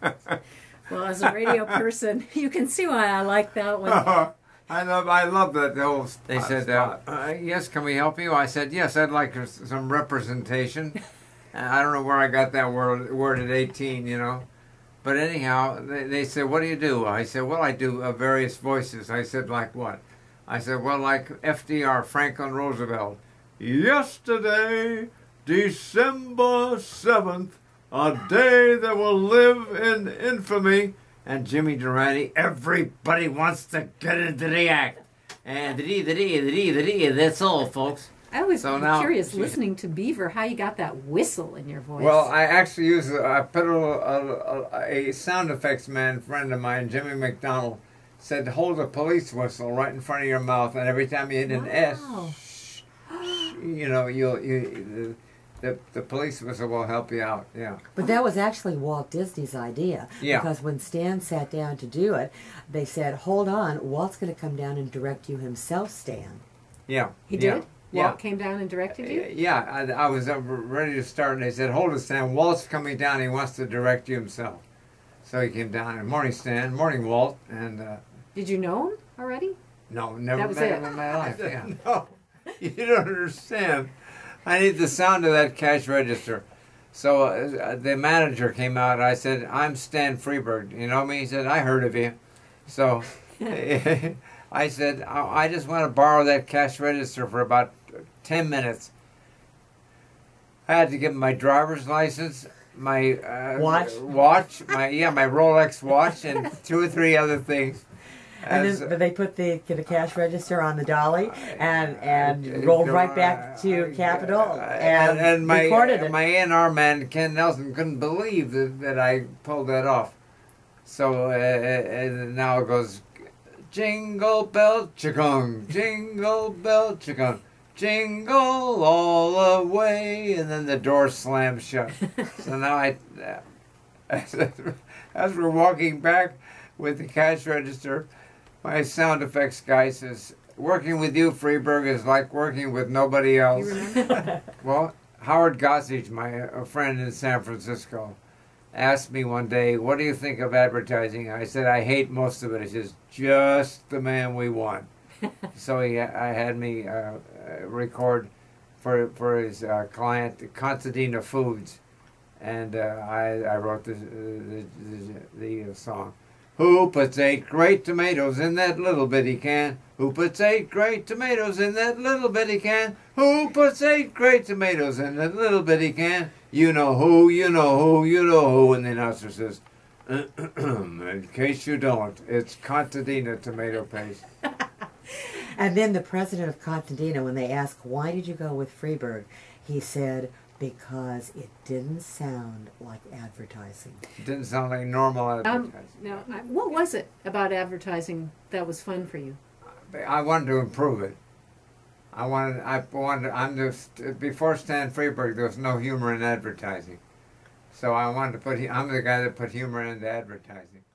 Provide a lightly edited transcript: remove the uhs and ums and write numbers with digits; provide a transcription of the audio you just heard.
Well, as a radio person, you can see why I like that one. I love that whole. They said, "Yes, can we help you?" I said, "Yes, I'd like some representation." I don't know where I got that word at 18, you know. But anyhow, they said, "What do you do?" I said, "Well, I do various voices." I said, "Like what?" I said, "Well, like FDR, Franklin Roosevelt. Yesterday, December 7th, a day that will live in infamy." And Jimmy Durante, everybody wants to get into the act. And that's all, folks. I was curious, listening to Beaver, how you got that whistle in your voice. Well, I actually I put a sound effects man friend of mine, Jimmy McDonald, said, hold a police whistle right in front of your mouth, and every time you hit an S, you know, the police whistle will help you out, yeah. But that was actually Walt Disney's idea. Yeah. Because when Stan sat down to do it, they said, hold on, Walt's going to come down and direct you himself, Stan. Yeah. He did? Yeah. Walt came down and directed you? Yeah, I was ready to start, and they said, hold it, Stan, Walt's coming down, he wants to direct you himself. So he came down, and morning, Stan, morning, Walt, and... Did you know him already? No, never met him in my life, yeah. No, you don't understand. I need the sound of that cash register. So the manager came out. I said, I'm Stan Freberg. You know me? He said, I heard of you. So I said, I just want to borrow that cash register for about 10 minutes. I had to give him my driver's license, my watch, my Rolex watch, and 2 or 3 other things. And then they put the cash register on the dolly and rolled right back to Capitol and recorded it. My A&R man, Ken Nelson, couldn't believe that I pulled that off. So now it goes, jingle bell chicong, jingle bell chicong, jingle all the way, and then the door slams shut. So now as we're walking back with the cash register, my sound effects guy says, working with you, Freberg, is like working with nobody else. You remember? Well, Howard Gossage, my friend in San Francisco, asked me one day, what do you think of advertising? I said, I hate most of it. He says, just the man we want. So I had me record for his client, Contadina Foods, and I wrote the song. Who puts 8 great tomatoes in that little bitty can? Who puts 8 great tomatoes in that little bitty can? Who puts 8 great tomatoes in that little bitty can? You know who, you know who, you know who. And the announcer says, in case you don't, it's Contadina tomato paste. And then the president of Contadina, when they asked, why did you go with Freberg? He said, because it didn't sound like advertising. It didn't sound like normal advertising. Now, what was it about advertising that was fun for you? I wanted to improve it. Before Stan Freberg, there was no humor in advertising. So I wanted to I'm the guy that put humor into advertising.